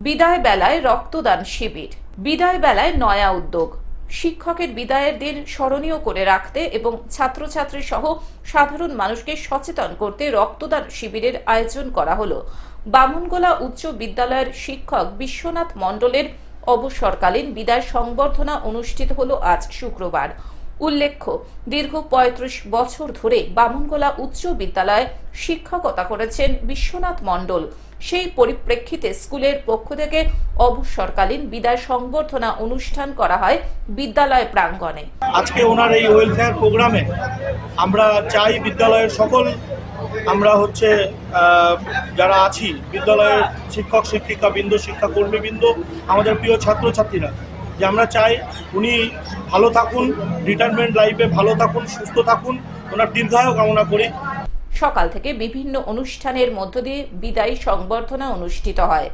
বিদায় বেলায় রক্তদান শিবির। বিদায় বেলায় নয়া উদ্যোগ। শিক্ষকের বিদায়ের দিন স্মরণীয় করে রাখতে এবং ছাত্রছাত্রী সহ সাধারণ মানুষকে সচেতন করতে রক্তদান শিবিরের আয়োজন করা হলো। বামুনগোলা উচ্চ বিদ্যালয়ের শিক্ষক বিশ্বনাথ মণ্ডলের অবসরকালীন বিদায় সংবর্ধনা অনুষ্ঠিত হলো আজ শুক্রবার। উল্লেখ্য, দীর্ঘ ৩৫ বছর ধরে বামুনগোলা উচ্চ বিদ্যালয়ে শিক্ষকতা করেছেন বিশ্বনাথ মণ্ডল। সেই পরিপ্রেক্ষিতে স্কুলের পক্ষ থেকে অবসরকালীন বিদায় সংবর্ধনা অনুষ্ঠান করা হয় বিদ্যালয় প্রাঙ্গণে। আজকে ওনার এই ওয়েলফেয়ার প্রোগ্রামে আমরা চাই বিদ্যালয়ের সকল আমরা যারা আছি বিদ্যালয়ের শিক্ষক শিক্ষিকা বৃন্দ, শিক্ষাকর্মী বৃন্দ, আমাদের প্রিয় ছাত্রছাত্রীরা, যে আমরা চাই উনি ভালো থাকুন, রিটায়ারমেন্ট লাইফে ভালো থাকুন, সুস্থ থাকুন, ওনার দীর্ঘায়ু কামনা করি। সকাল থেকে বিভিন্ন অনুষ্ঠানের মধ্য দিয়ে বিদায়ী সংবর্ধনা অনুষ্ঠিত হয়।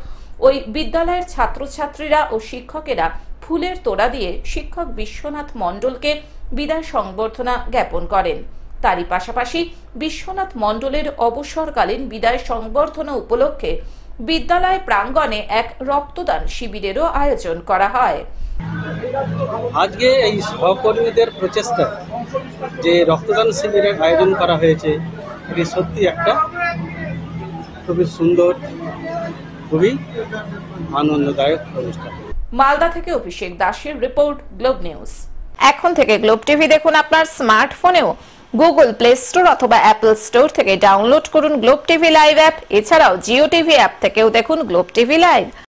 ওই বিদ্যালয়ের ছাত্রছাত্রীরা ও শিক্ষকেরা ফুলের তোড়া দিয়ে শিক্ষক বিশ্বনাথ মণ্ডলকে বিদায় সংবর্ধনা জ্ঞাপন করেন। তারই পাশাপাশি বিশ্বনাথ মণ্ডলের অবসরকালীন বিদায় সংবর্ধনা উপলক্ষে বিদ্যালয় প্রাঙ্গণে এক রক্তদান শিবিরেরও আয়োজন করা হয়। আজকে এই সহকর্মীদের প্রচেষ্টা যে রক্তদান শিবিরের আয়োজন করা হয়েছে, এটি সত্যি একটা খুবই সুন্দর, খুবই আনন্দদায়ক অনুষ্ঠান। মালদা থেকে অভিষেক দাসের রিপোর্ট, গ্লোব নিউজ। এখন থেকে গ্লোব টিভি দেখুন আপনার স্মার্টফোনেও। গুগল প্লে স্টোর অথবা অ্যাপল স্টোর থেকে ডাউনলোড করুন গ্লোব টিভি লাইভ অ্যাপ। এছাড়াও জিও টিভি অ্যাপ থেকেও দেখুন গ্লোব টিভি লাইভ।